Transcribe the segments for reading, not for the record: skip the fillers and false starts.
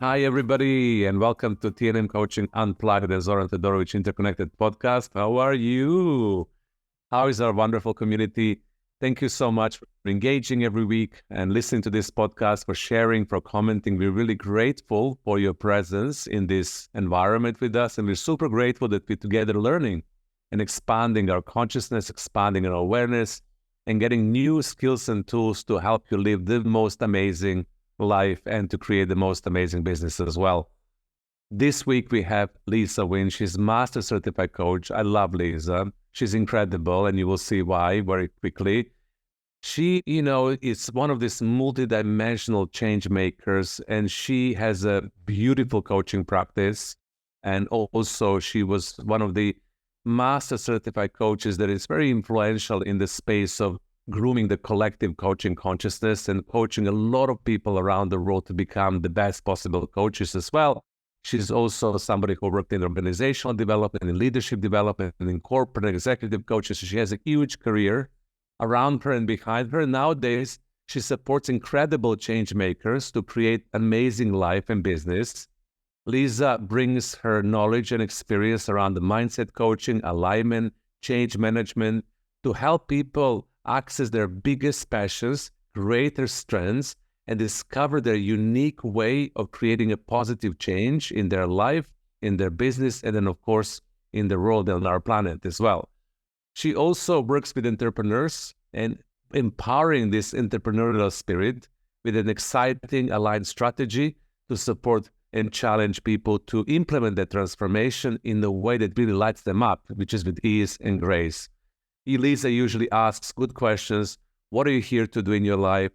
Hi, everybody, and welcome to TNM Coaching Unplugged, the Zoran Todorovic Interconnected podcast. How are you? How is our wonderful community? Thank you so much for engaging every week and listening to this podcast, for sharing, for commenting. We're really grateful for your presence in this environment with us, and we're super grateful that we're together learning and expanding our consciousness, expanding our awareness, and getting new skills and tools to help you live the most amazing life and to create the most amazing business as well. This week we have Lisa Wynn. She's Master Certified Coach. I love Lisa. She's incredible, and you will see why very quickly. She, is one of these multidimensional change makers, and she has a beautiful coaching practice. And also she was one of the Master Certified Coaches that is very influential in the space of grooming the collective coaching consciousness and coaching a lot of people around the world to become the best possible coaches as well. She's also somebody who worked in organizational development, in leadership development, and in corporate and executive coaches. She has a huge career around her and behind her. Nowadays, she supports incredible change makers to create amazing life and business. Lisa brings her knowledge and experience around the mindset coaching, alignment, change management to help people access their biggest passions, create their strengths, and discover their unique way of creating a positive change in their life, in their business, and then, of course, in the world and our planet as well. She also works with entrepreneurs and empowering this entrepreneurial spirit with an exciting aligned strategy to support and challenge people to implement that transformation in the way that really lights them up, which is with ease and grace. Lisa usually asks good questions. What are you here to do in your life?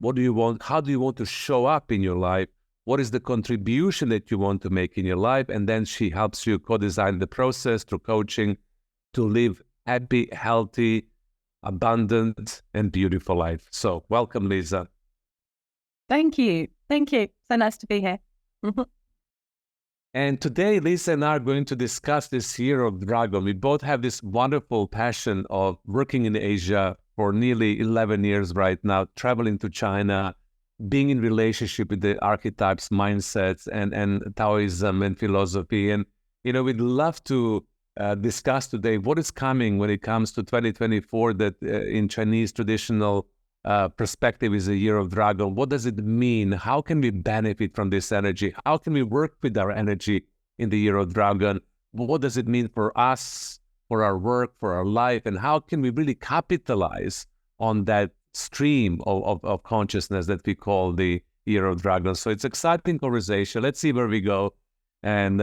What do you want? How do you want to show up in your life? What is the contribution that you want to make in your life? And then she helps you co-design the process through coaching to live happy, healthy, abundant, and beautiful life. So welcome, Lisa. Thank you. Thank you. So nice to be here. And today, Lisa and I are going to discuss this year of Dragon. We both have this wonderful passion of working in Asia for nearly 11 years right now, traveling to China, being in relationship with the archetypes, mindsets, and Taoism and philosophy. And, we'd love to discuss today what is coming when it comes to 2024 that in Chinese traditional perspective is a year of Dragon. What does it mean? How can we benefit from this energy? How can we work with our energy in the year of Dragon? What does it mean for us, for our work, for our life? And how can we really capitalize on that stream of consciousness that we call the year of Dragon? So it's exciting conversation. Let's see where we go. And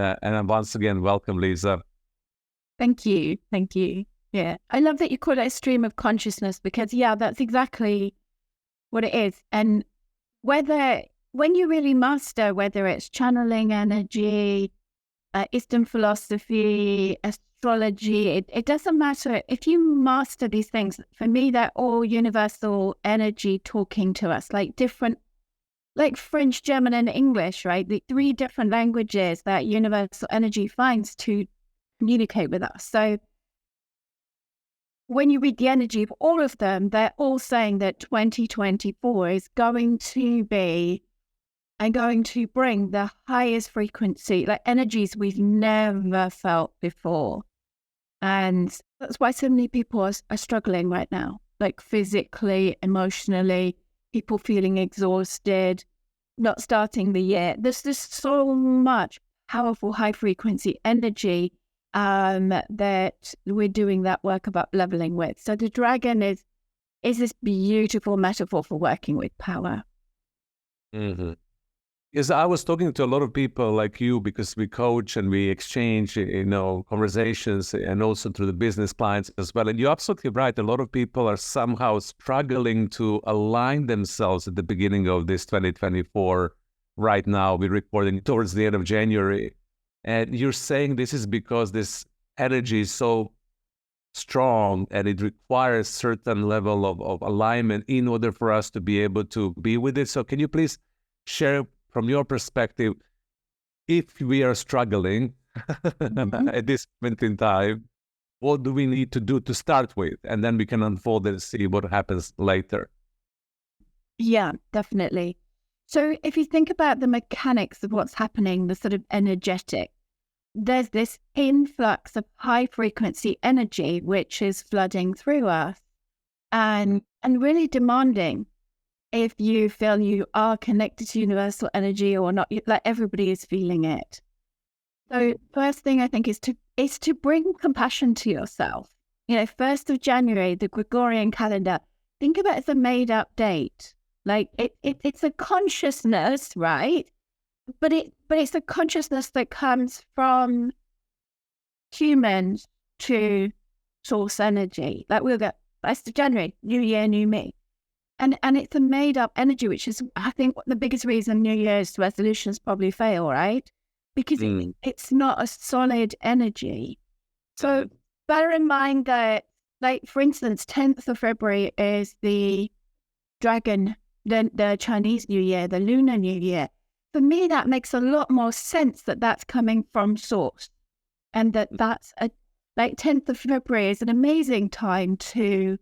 once again, welcome, Lisa. Thank you. Thank you. Yeah, I love that you call it a stream of consciousness because, that's exactly what it is. And when you really master, whether it's channeling energy, Eastern philosophy, astrology, it doesn't matter. If you master these things, for me, they're all universal energy talking to us, like French, German, and English, right? The three different languages that universal energy finds to communicate with us. So when you read the energy of all of them, they're all saying that 2024 is going to be and going to bring the highest frequency, like energies we've never felt before. And that's why so many people are struggling right now, like physically, emotionally, people feeling exhausted, not starting the year. There's just so much powerful high frequency energy that we're doing that work about leveling with. So the dragon is this beautiful metaphor for working with power. Mm-hmm. Yes, I was talking to a lot of people like you because we coach and we exchange, conversations and also through the business clients as well. And you're absolutely right. A lot of people are somehow struggling to align themselves at the beginning of this 2024. Right now, we're recording towards the end of January. And you're saying this is because this energy is so strong and it requires certain level of alignment in order for us to be able to be with it. So can you please share from your perspective, if we are struggling at this point in time, what do we need to do to start with? And then we can unfold and see what happens later. Yeah, definitely. So if you think about the mechanics of what's happening, the sort of energetic, there's this influx of high frequency energy which is flooding through us and really demanding if you feel you are connected to universal energy or not. Like, everybody is feeling it. So first thing I think is to bring compassion to yourself. 1st of January, the Gregorian calendar, think of it as a made up date. Like, it's a consciousness, right? But it's a consciousness that comes from humans to source energy. Like, we'll go 1st of January, new year, new me. And it's a made up energy, which is, I think, the biggest reason New Year's resolutions probably fail, right? Because it's not a solid energy. So bear in mind that, like, for instance, 10th of February is the dragon, the Chinese New Year, the Lunar New Year. For me, that makes a lot more sense that that's coming from source, and that's 10th of February is an amazing time to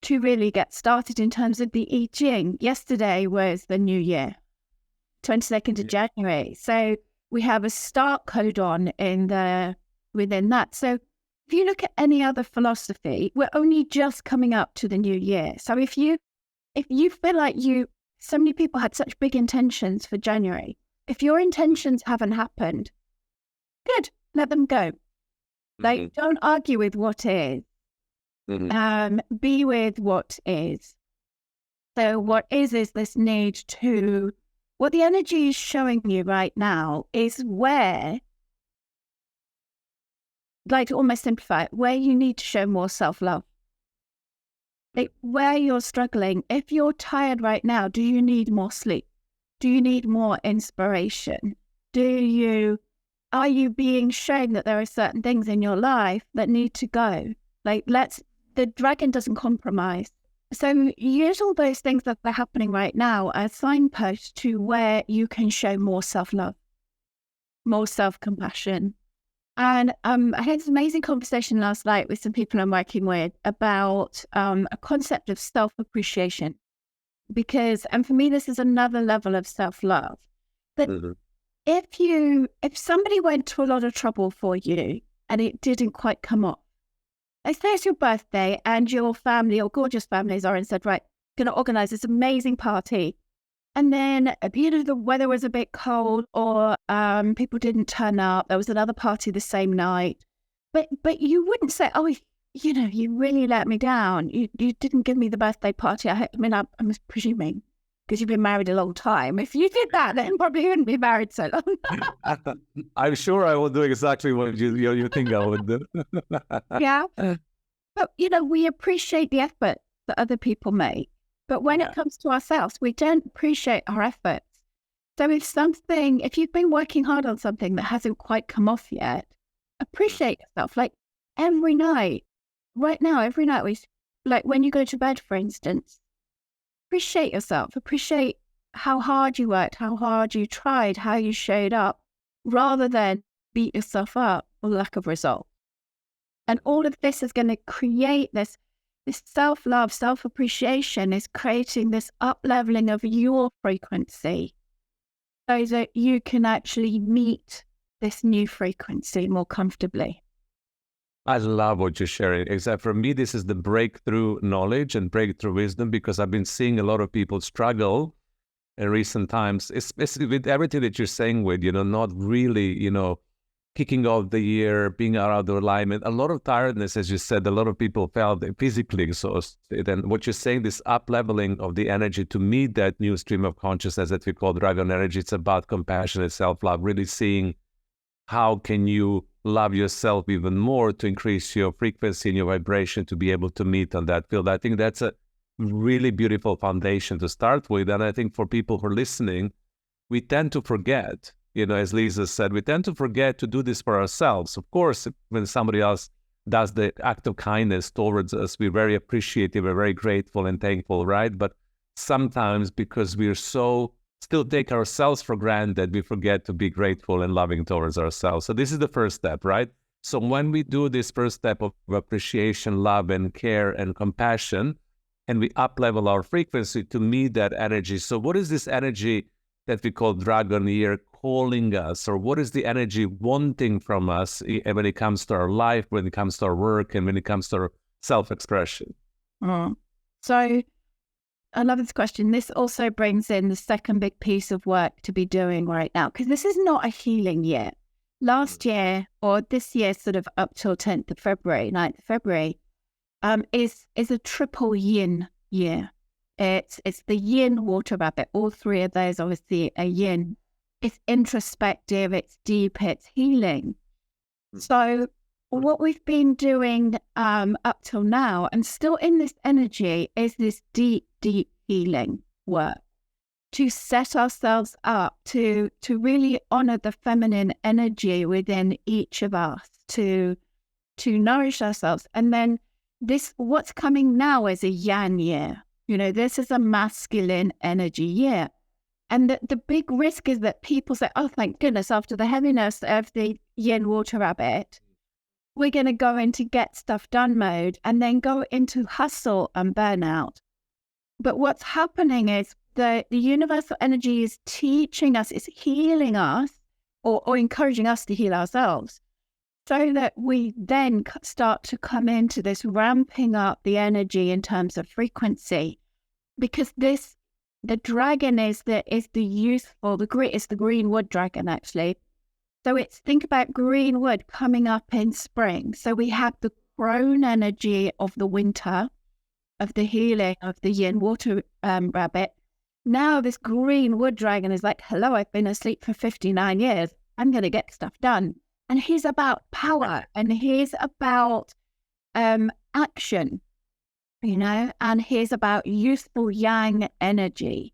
really get started in terms of the I Ching. Yesterday was the New Year, 22nd of January. So we have a start codon within that. So if you look at any other philosophy, we're only just coming up to the new year. So if you feel like so many people had such big intentions for January, if your intentions haven't happened, good, let them go. Like, don't argue with what is. Be with what is. So what is this need to, what the energy is showing you right now is where, like, to almost simplify it, where you need to show more self-love. Like, where you're struggling. If you're tired right now, do you need more sleep? Do you need more inspiration? Are you being shown that there are certain things in your life that need to go? Like, the dragon doesn't compromise. So use all those things that are happening right now as signposts to where you can show more self-love, more self-compassion. And I had this amazing conversation last night with some people I'm working with about a concept of self-appreciation. And for me, this is another level of self-love. That if somebody went to a lot of trouble for you and it didn't quite come off, let's say it's your birthday and your family, or gorgeous families, are and said, right, going to organize this amazing party. And then, the weather was a bit cold, or people didn't turn up. There was another party the same night. But you wouldn't say, oh, you really let me down. You didn't give me the birthday party. I'm presuming, because you've been married a long time. If you did that, then probably you wouldn't be married so long. I'm sure I will do exactly what you think I would do. Yeah. But, we appreciate the effort that other people make. But when it comes to ourselves, we don't appreciate our efforts. So if you've been working hard on something that hasn't quite come off yet, appreciate yourself. Like, every night, right now, like when you go to bed, for instance, appreciate yourself. Appreciate how hard you worked, how hard you tried, how you showed up, rather than beat yourself up for lack of result. And all of this is going to create this self-love, self-appreciation is creating this up-leveling of your frequency so that you can actually meet this new frequency more comfortably. I love what you're sharing. Except for me, this is the breakthrough knowledge and breakthrough wisdom, because I've been seeing a lot of people struggle in recent times, especially with everything that you're saying with, not really, kicking off the year, being out of alignment, a lot of tiredness, as you said, a lot of people felt physically exhausted. And what you're saying, this up-leveling of the energy to meet that new stream of consciousness that we call dragon energy, it's about compassionate self-love, really seeing how can you love yourself even more to increase your frequency and your vibration to be able to meet on that field. I think that's a really beautiful foundation to start with. And I think for people who are listening, we tend to forget, as Lisa said, we tend to forget to do this for ourselves. Of course, when somebody else does the act of kindness towards us, we're very appreciative, we're very grateful and thankful, right? But sometimes because we're still take ourselves for granted, we forget to be grateful and loving towards ourselves. So this is the first step, right? So when we do this first step of appreciation, love and care and compassion, and we up-level our frequency to meet that energy. So what is this energy that we call dragon year calling us, or what is the energy wanting from us when it comes to our life, when it comes to our work, and when it comes to our self-expression? So I love this question. This also brings in the second big piece of work to be doing right now, because this is not a healing year. Last year, or this year, sort of up till 10th of February, 9th of February, is a triple yin year. It's the yin water rabbit. All three of those obviously are yin. It's introspective, it's deep, it's healing. So what we've been doing up till now, and still in this energy, is this deep, deep healing work to set ourselves up to really honor the feminine energy within each of us, to nourish ourselves. And then what's coming now is a yang year. This is a masculine energy year. And the big risk is that people say, oh, thank goodness, after the heaviness of the yin water rabbit, we're going to go into get stuff done mode and then go into hustle and burnout. But what's happening is the universal energy is teaching us, is healing us, or encouraging us to heal ourselves, so that we then start to come into this ramping up the energy in terms of frequency. Because the dragon is the youthful, it's the green wood dragon, actually. So think about green wood coming up in spring. So we have the crone energy of the winter, of the healing of the yin water rabbit. Now this green wood dragon is like, hello, I've been asleep for 59 years. I'm going to get stuff done. And he's about power, and he's about action, and he's about youthful yang energy.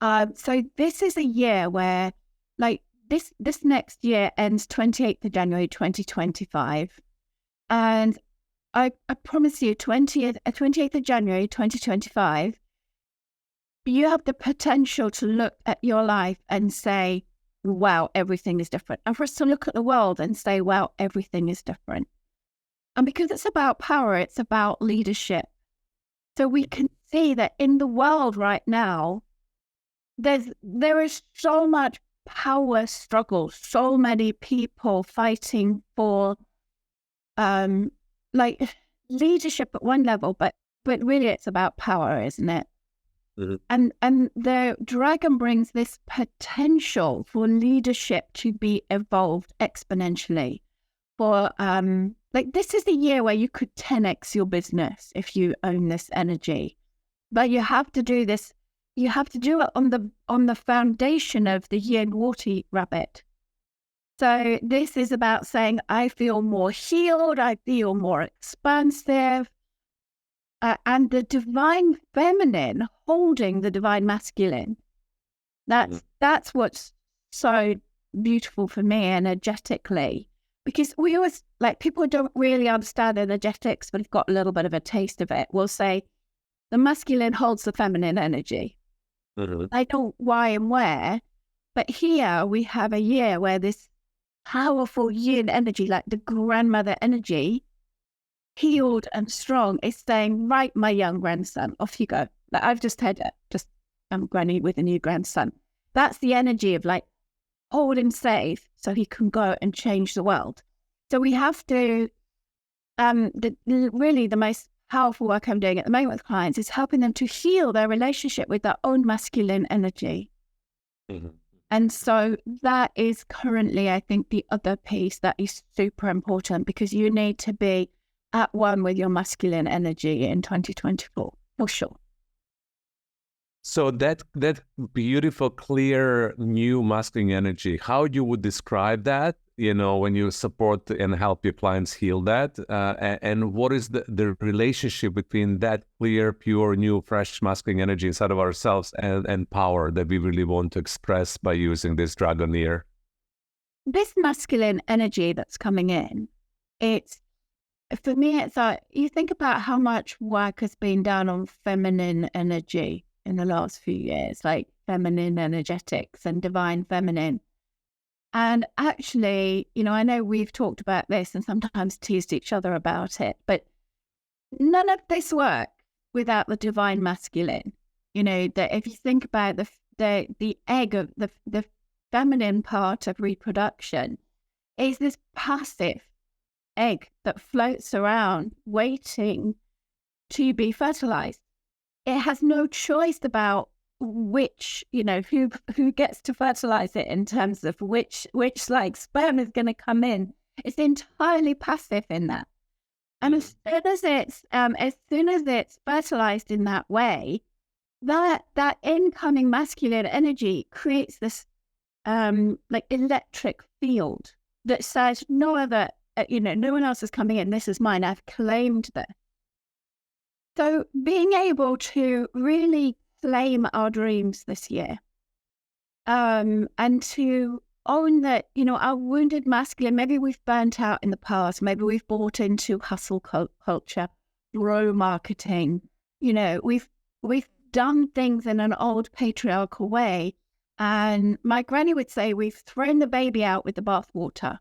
So this is a year where, like, this next year ends 28th of January 2025. And I promise you, 28th of January 2025, you have the potential to look at your life and say, wow, everything is different. And for us to look at the world and say, wow, everything is different. And because it's about power, it's about leadership. So we can see that in the world right now, there is so much power struggle, so many people fighting for leadership at one level, but really it's about power, isn't it? Mm-hmm. And the dragon brings this potential for leadership to be evolved exponentially. For this is the year where you could 10x your business if you own this energy, but you have to do this. You have to do it on the foundation of the yin water rabbit. So this is about saying, I feel more healed, I feel more expansive, and the divine feminine holding the divine masculine. That's what's so beautiful for me energetically, because we always, people don't really understand energetics, but have got a little bit of a taste of it. We'll say the masculine holds the feminine energy. Mm-hmm. I don't know why and where, but here we have a year where this powerful yin energy, like the grandmother energy, healed and strong, is saying, right, my young grandson, off you go. I've just had I'm granny with a new grandson. That's the energy of hold him safe so he can go and change the world. So we have to, really the most powerful work I'm doing at the moment with clients is helping them to heal their relationship with their own masculine energy. Mm-hmm. And so that is currently, I think, the other piece that is super important, because you need to be at one with your masculine energy in 2024, for sure. So that beautiful, clear, new masculine energy, how you would describe that, when you support and help your clients heal that? And what is the relationship between that clear, pure, new, fresh masculine energy inside of ourselves and power that we really want to express by using this dragon year? This masculine energy that's coming in, for me, it's you think about how much work has been done on feminine energy in the last few years, like feminine energetics and divine feminine. And actually, I know we've talked about this and sometimes teased each other about it, but none of this work without the divine masculine. You know, that if you think about the egg of the feminine part of reproduction is this passive egg that floats around waiting to be fertilized. It has no choice about which, you know, who gets to fertilize it in terms of which like sperm is going to come in. It's entirely passive in that. And as soon as it's fertilized in that way, that incoming masculine energy creates this like electric field that says no one else is coming in. This is mine. I've claimed this. So being able to really claim our dreams this year, and to own that, you know, our wounded masculine, maybe we've burnt out in the past, maybe we've bought into hustle culture, bro marketing, you know, we've done things in an old patriarchal way. And my granny would say, we've thrown the baby out with the bathwater.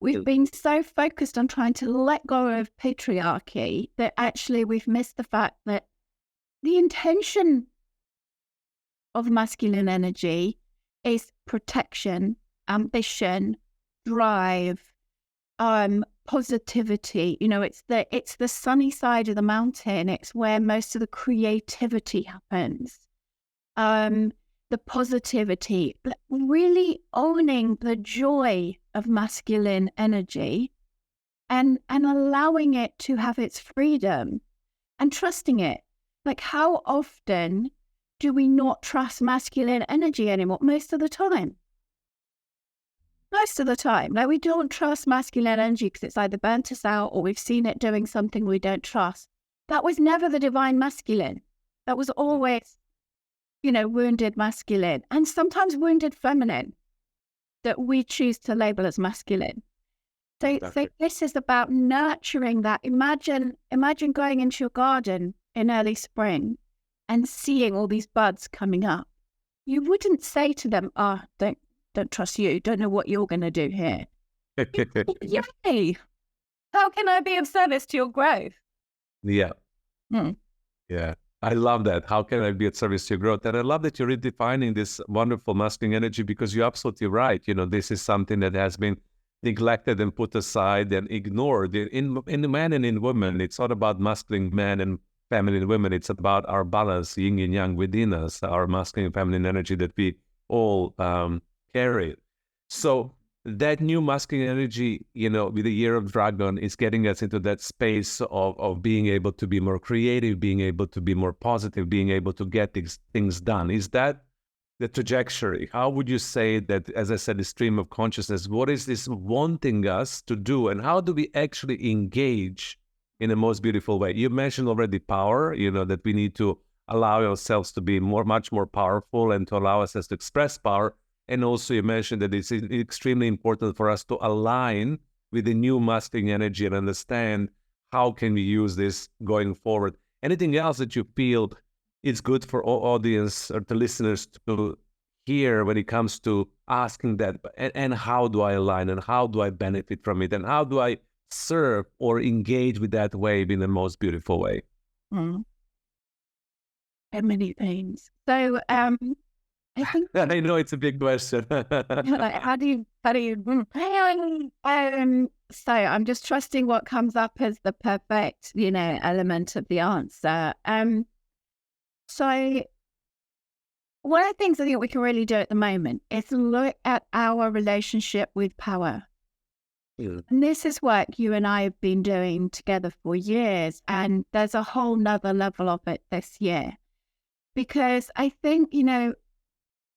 We've been so focused on trying to let go of patriarchy that actually we've missed the fact that the intention of masculine energy is protection, ambition, drive, positivity. You know, it's the sunny side of the mountain. It's where most of the creativity happens. The positivity, really owning the joy of masculine energy and allowing it to have its freedom and trusting it. Like, how often do we not trust masculine energy anymore? Most of the time. Like, we don't trust masculine energy because it's either burnt us out or we've seen it doing something we don't trust. That was never the divine masculine. That was always, you know, wounded masculine and sometimes wounded feminine that we choose to label as masculine. So this is about nurturing that. Imagine going into your garden in early spring and seeing all these buds coming up. You wouldn't say to them, don't trust you, don't know what you're going to do here. Yay! How can I be of service to your growth? Yeah. Yeah. I love that. How can I be of service to your growth? And I love that you're redefining this wonderful masculine energy, because you're absolutely right. You know, this is something that has been neglected and put aside and ignored in men and in women. It's not about masculine men and feminine women. It's about our balance, yin and yang within us, our masculine and feminine energy that we all carry. So that new masculine energy, you know, with the year of dragon, is getting us into that space of being able to be more creative, being able to be more positive, being able to get things done. Is that the trajectory? How would you say that, as I said, the stream of consciousness, what is this wanting us to do, and how do we actually engage in the most beautiful way? You mentioned already power, you know, that we need to allow ourselves to be much more powerful and to allow us to express power. And also you mentioned that it's extremely important for us to align with the new masculine energy and understand how can we use this going forward. Anything else that you feel is good for our audience or the listeners to hear when it comes to asking that, and how do I align, and how do I benefit from it, and how do I serve or engage with that wave in the most beautiful way? And many things. So I think I know it's a big question. like, how do you so I'm just trusting what comes up as the perfect, you know, element of the answer. So one of the things I think we can really do at the moment is look at our relationship with power. And this is work you and I have been doing together for years, and there's a whole nother level of it this year. Because I think, you know,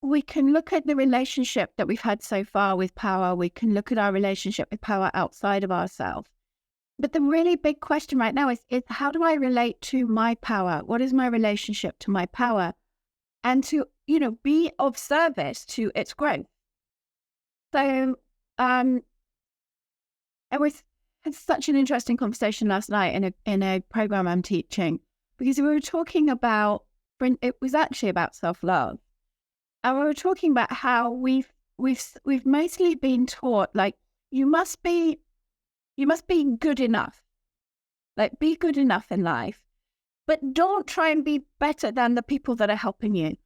we can look at the relationship that we've had so far with power. We can look at our relationship with power outside of ourselves. But the really big question right now is how do I relate to my power? What is my relationship to my power? And to, you know, be of service to its growth. So it was such an interesting conversation last night in a program I'm teaching, because we were talking about, it was actually about self-love. And we were talking about how we've mostly been taught, like, you must be good enough, like, be good enough in life. But don't try and be better than the people that are helping you.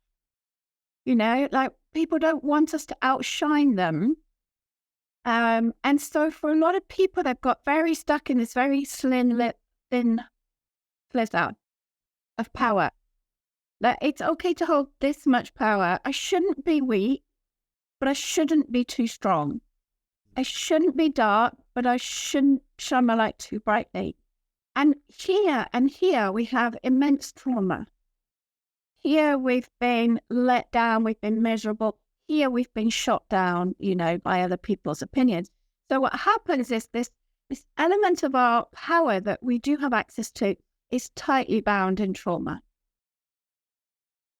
You know, like people don't want us to outshine them. And so for a lot of people, they've got very stuck in this very thin sliver of power. That it's okay to hold this much power. I shouldn't be weak, but I shouldn't be too strong. I shouldn't be dark, but I shouldn't shine my light too brightly. And here we have immense trauma. Here we've been let down, we've been miserable. Here we've been shot down, you know, by other people's opinions. So what happens is this element of our power that we do have access to is tightly bound in trauma.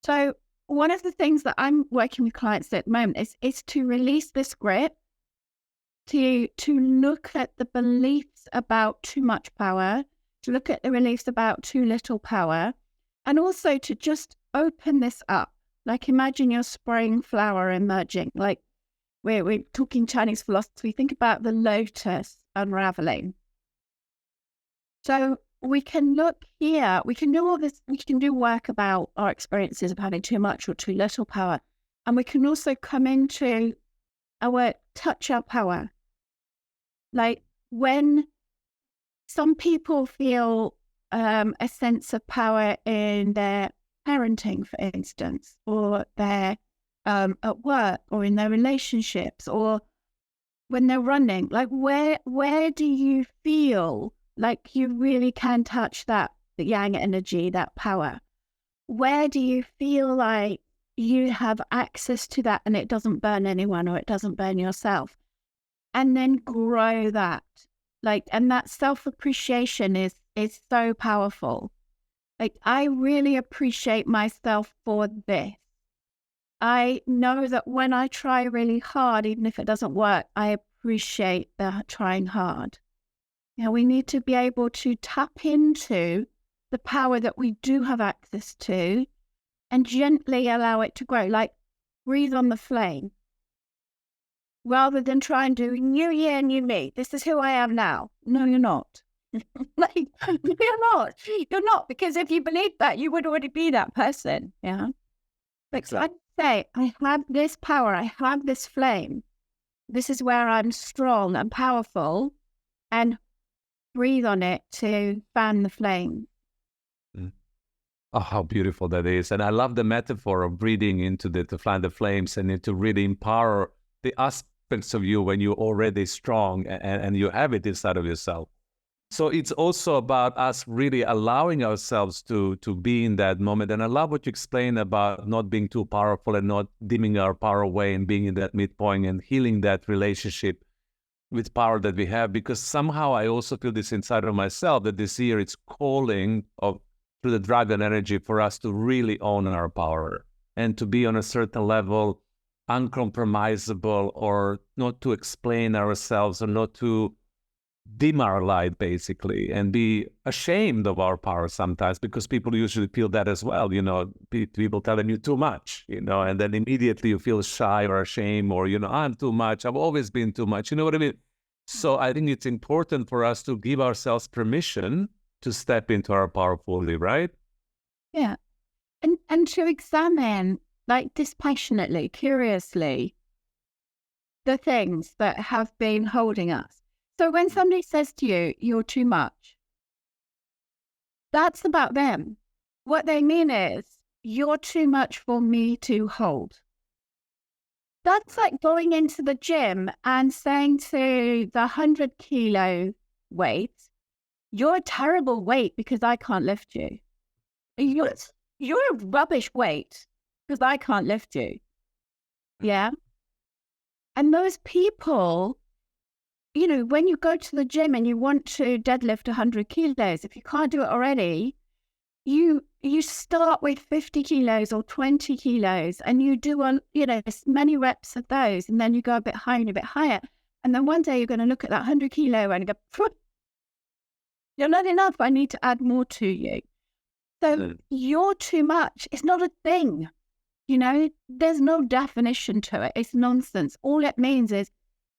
So one of the things that I'm working with clients at the moment is to release this grip, to look at the beliefs about too much power, to look at the beliefs about too little power, and also to just open this up. Like imagine your spring flower emerging. Like we're talking Chinese philosophy. Think about the lotus unraveling. So we can look here, we can do all this, we can do work about our experiences of having too much or too little power. And we can also come into touch our power. Like when some people feel a sense of power in their parenting, for instance, or they're at work or in their relationships or when they're running, like where do you feel like you really can touch that yang energy, that power? Where do you feel like you have access to that and it doesn't burn anyone or it doesn't burn yourself? And then grow that. Like, and that self-appreciation is so powerful. Like, I really appreciate myself for this. I know that when I try really hard, even if it doesn't work, I appreciate the trying hard. You know, we need to be able to tap into the power that we do have access to and gently allow it to grow. Like, breathe on the flame. Rather than try and do new year, new me. This is who I am now. No, you're not. Like, you're not. You're not, because if you believe that, you would already be that person. Yeah. But I'd say, I have this power. I have this flame. This is where I'm strong and powerful, and breathe on it to fan the flame. Oh, how beautiful that is. And I love the metaphor of breathing into to fan the flames and to really empower the aspects of you when you're already strong and you have it inside of yourself. So it's also about us really allowing ourselves to be in that moment. And I love what you explained about not being too powerful and not dimming our power away and being in that midpoint and healing that relationship with power that we have. Because somehow I also feel this inside of myself that this year it's calling through the drive and energy for us to really own our power and to be on a certain level uncompromisable, or not to explain ourselves or not to dim our light, basically, and be ashamed of our power sometimes, because people usually feel that as well. You know, people telling you too much, you know, and then immediately you feel shy or ashamed, or, you know, I'm too much. I've always been too much. You know what I mean? So I think it's important for us to give ourselves permission to step into our power fully, right? Yeah. And to examine, like, dispassionately, curiously, the things that have been holding us. So when somebody says to you, you're too much, that's about them. What they mean is, you're too much for me to hold. That's like going into the gym and saying to the 100-kilo weight, you're a terrible weight because I can't lift you. You're a rubbish weight because I can't lift you. Yeah. And those people, you know, when you go to the gym and you want to deadlift 100 kilos, if you can't do it already, you start with 50 kilos or 20 kilos and you do, as many reps of those, and then you go a bit higher and a bit higher. And then one day you're going to look at that 100 kilo and go, you're not enough. I need to add more to you. So you're too much. It's not a thing. You know, there's no definition to it. It's nonsense. All it means is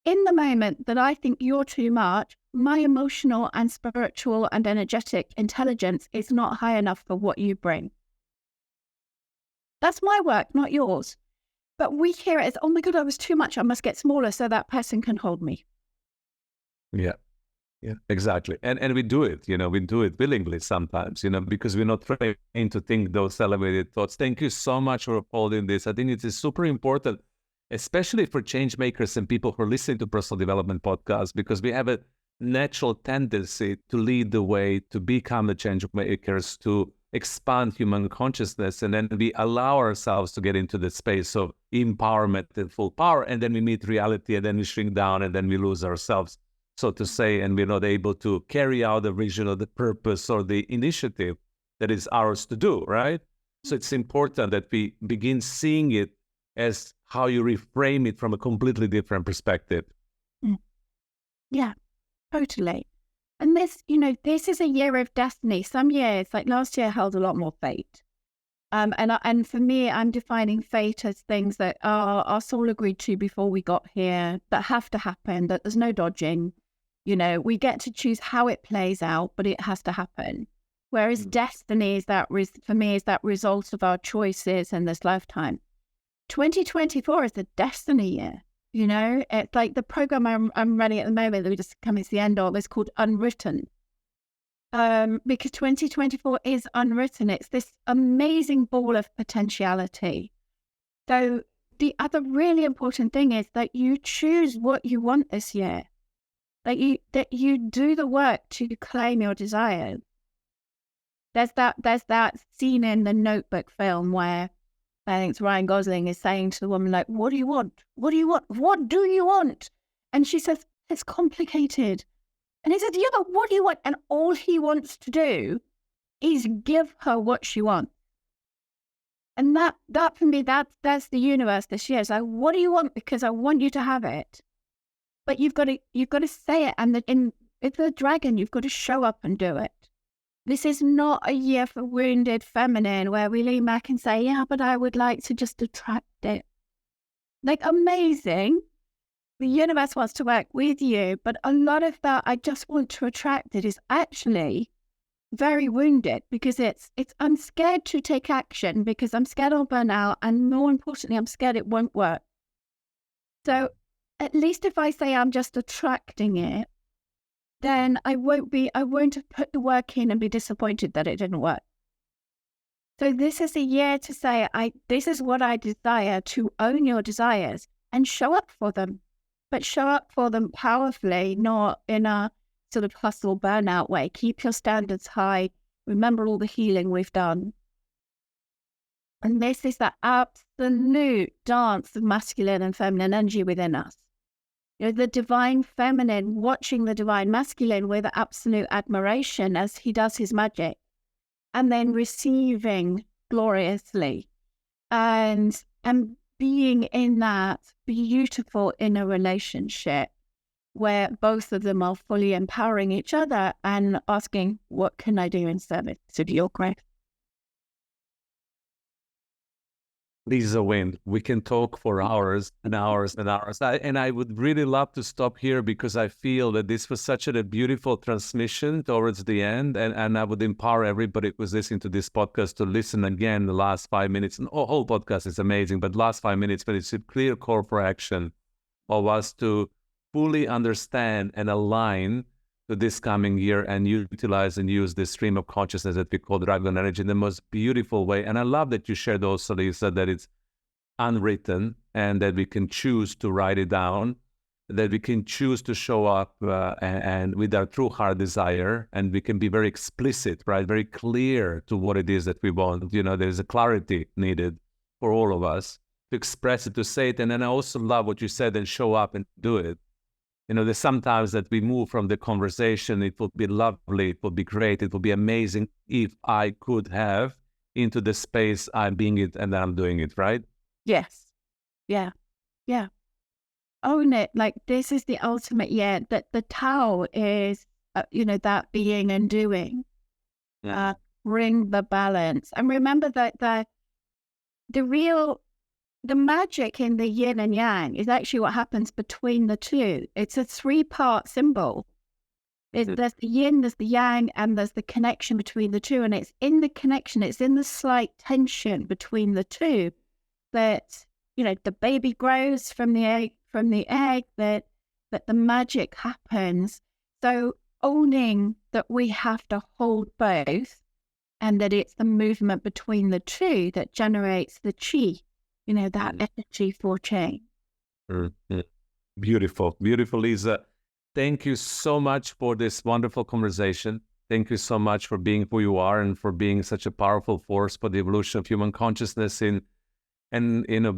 in the moment that I think you're too much, my emotional and spiritual and energetic intelligence is not high enough for what you bring. That's my work, not yours. But we hear it as, oh my God, I was too much. I must get smaller so that person can hold me. Yeah. Yeah, exactly. And we do it, we do it willingly sometimes, because we're not trained to think those elevated thoughts. Thank you so much for holding this. I think it is super important, especially for change makers and people who are listening to personal development podcasts, because we have a natural tendency to lead the way, to become the change makers, to expand human consciousness. And then we allow ourselves to get into the space of empowerment and full power. And then we meet reality, and then we shrink down, and then we lose ourselves, so to say, and we're not able to carry out the vision or the purpose or the initiative that is ours to do, right? So it's important that we begin seeing it as how you reframe it from a completely different perspective. Yeah, totally. And this, this is a year of destiny. Some years, like last year, held a lot more fate. And for me, I'm defining fate as things that our soul agreed to before we got here, that have to happen, that there's no dodging. We get to choose how it plays out, but it has to happen. Whereas destiny is for me, is that result of our choices in this lifetime. 2024 is the destiny year. It's like the program I'm running at the moment that we're just coming to the end of is called Unwritten. Because 2024 is unwritten. It's this amazing ball of potentiality. So the other really important thing is that you choose what you want this year. That you do the work to claim your desires. There's that scene in the Notebook film where I think it's Ryan Gosling is saying to the woman, like, what do you want? What do you want? What do you want? And she says, it's complicated. And he says, yeah, but what do you want? And all he wants to do is give her what she wants. And that for me, that's the universe this year. It's like, what do you want? Because I want you to have it. But you've got to say it, and it's the dragon. You've got to show up and do it. This is not a year for wounded feminine where we lean back and say, "Yeah, but I would like to just attract it." Like, amazing, the universe wants to work with you, but a lot of that I just want to attract it is actually very wounded, because I'm scared to take action because I'm scared I'll burn out, and more importantly, I'm scared it won't work. So at least if I say I'm just attracting it, then I won't have put the work in and be disappointed that it didn't work. So this is a year to say, this is what I desire, to own your desires and show up for them, but show up for them powerfully, not in a sort of hustle burnout way. Keep your standards high. Remember all the healing we've done. And this is the absolute dance of masculine and feminine energy within us. The divine feminine watching the divine masculine with absolute admiration as he does his magic, and then receiving gloriously, and being in that beautiful inner relationship where both of them are fully empowering each other and asking, what can I do in service of your growth? Lisa Wynn, we can talk for hours and hours and hours. And I would really love to stop here, because I feel that this was such a beautiful transmission towards the end. And I would empower everybody who's listening to this podcast to listen again the last 5 minutes. And the whole podcast is amazing, but last 5 minutes, but it's a clear call for action of us to fully understand and align to this coming year and utilize and use this stream of consciousness that we call dragon energy in the most beautiful way. And I love that you shared also, Lisa, that it's unwritten and that we can choose to write it down, that we can choose to show up and with our true heart desire, and we can be very explicit, right? Very clear to what it is that we want. There's a clarity needed for all of us to express it, to say it. And then I also love what you said, and show up and do it. There's sometimes that we move from the conversation, it would be lovely, it would be great, it would be amazing if I could have, into the space I'm being it and I'm doing it, right? Yes. Yeah. Yeah. Own it. Like, this is the ultimate year. That the Tao is, that being and doing. Bring the balance. And remember that the real the magic in the yin and yang is actually what happens between the two. It's a 3-part symbol. There's the yin, there's the yang, and there's the connection between the two. And it's in the connection, it's in the slight tension between the two that, the baby grows from the egg, that the magic happens. So owning that we have to hold both, and that it's the movement between the two that generates the chi, that energy for change. Beautiful, beautiful, Lisa. Thank you so much for this wonderful conversation. Thank you so much for being who you are and for being such a powerful force for the evolution of human consciousness and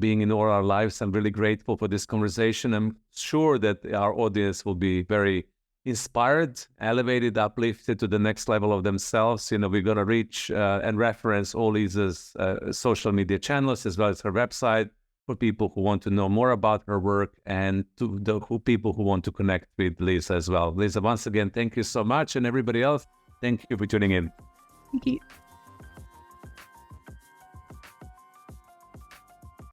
being in all our lives. I'm really grateful for this conversation. I'm sure that our audience will be very inspired, elevated, uplifted to the next level of themselves. We're going to reach and reference all Lisa's social media channels as well as her website for people who want to know more about her work and to the people who want to connect with Lisa as well. Lisa, once again, thank you so much. And everybody else, thank you for tuning in. Thank you.